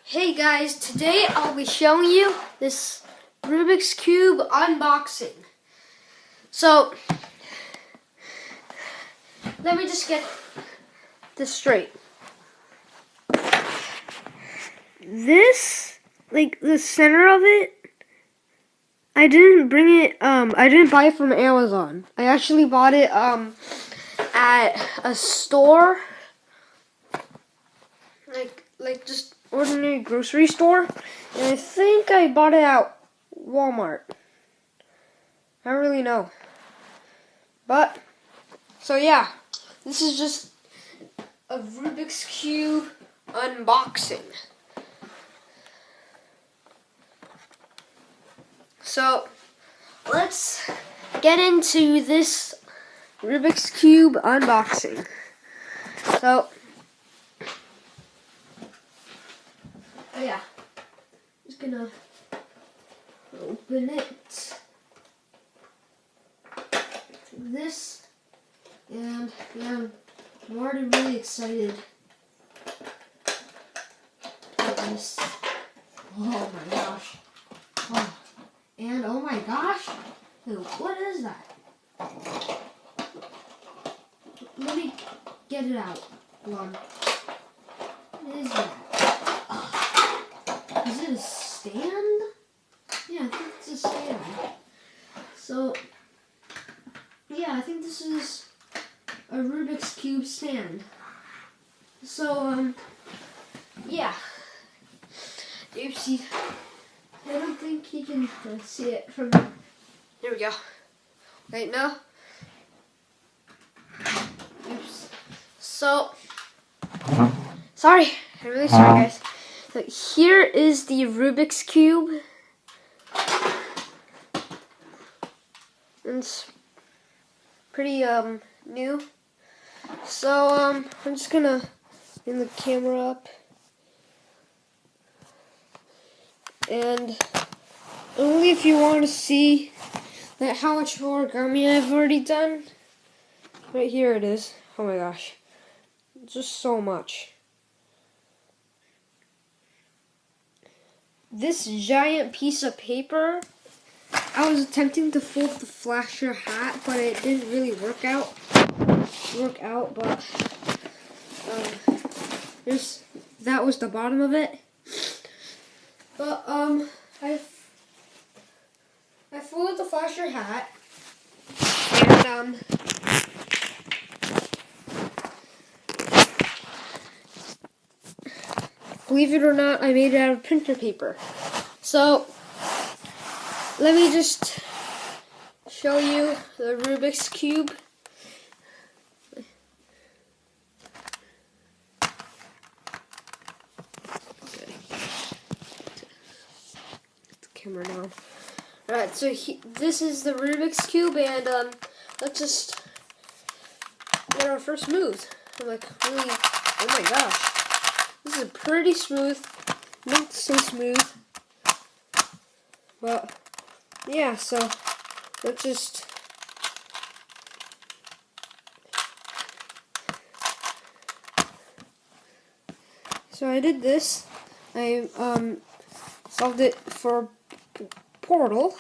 Hey guys, today I'll be showing you this Rubik's Cube unboxing. So, let me just get this straight. This, like the center of it, I didn't buy it from Amazon. I actually bought it at a store, like just ordinary grocery store, and I think I bought it at Walmart. I don't really know. But, so yeah, this is just a Rubik's Cube unboxing. So, let's get into this Rubik's Cube unboxing. So, yeah, just gonna open it. This, and yeah, I'm already really excited about this. Oh my gosh. Oh. And oh my gosh, what is that? Let me get it out. Hold on. What is that? Is it a stand? Yeah, I think it's a stand. So, yeah, I think this is a Rubik's Cube stand. So, yeah. Oopsie. I don't think you can see it from there. There we go. Wait, no. Oops. So, sorry. I'm really sorry, guys. So here is the Rubik's Cube. It's pretty new. So I'm just gonna bring the camera up, and only if you want to see that how much origami I've already done. Right here it is. Oh my gosh, just so much. This giant piece of paper, I was attempting to fold the flasher hat, but it didn't really work out. But that was the bottom of it. But I folded the flasher hat, and believe it or not, I made it out of printer paper. So let me just show you the Rubik's Cube. Camera down. Alright, so this is the Rubik's Cube, and let's just get our first move. I'm like, really, oh my gosh. This is pretty smooth. Not so smooth. But, yeah, so let's just so I did this. I solved it for Portal,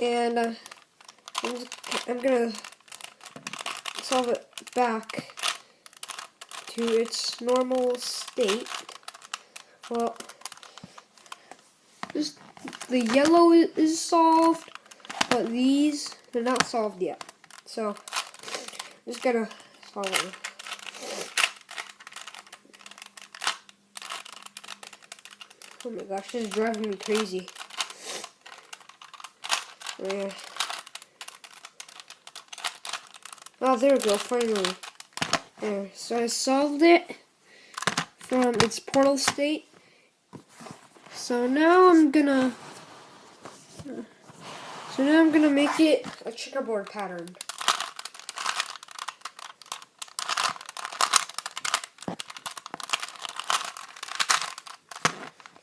and I'm gonna solve it back to its normal state. Well, just the yellow is solved, but these are not solved yet. So I'm just gonna solve it. Oh my gosh, this is driving me crazy. Yeah. Oh, there we go, finally. There. So I solved it from its portal state. So now I'm gonna make it a checkerboard pattern.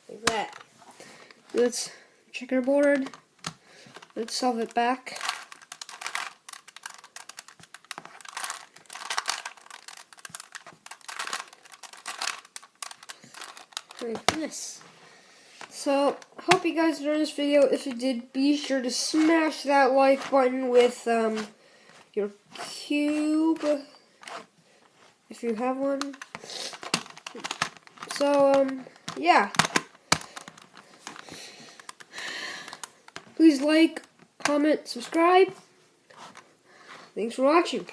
Like that. Let's checkerboard. Let's solve it back. like this. So, hope you guys enjoyed this video. If you did, be sure to smash that like button with your cube, if you have one. So, yeah. Please like, comment, subscribe. Thanks for watching.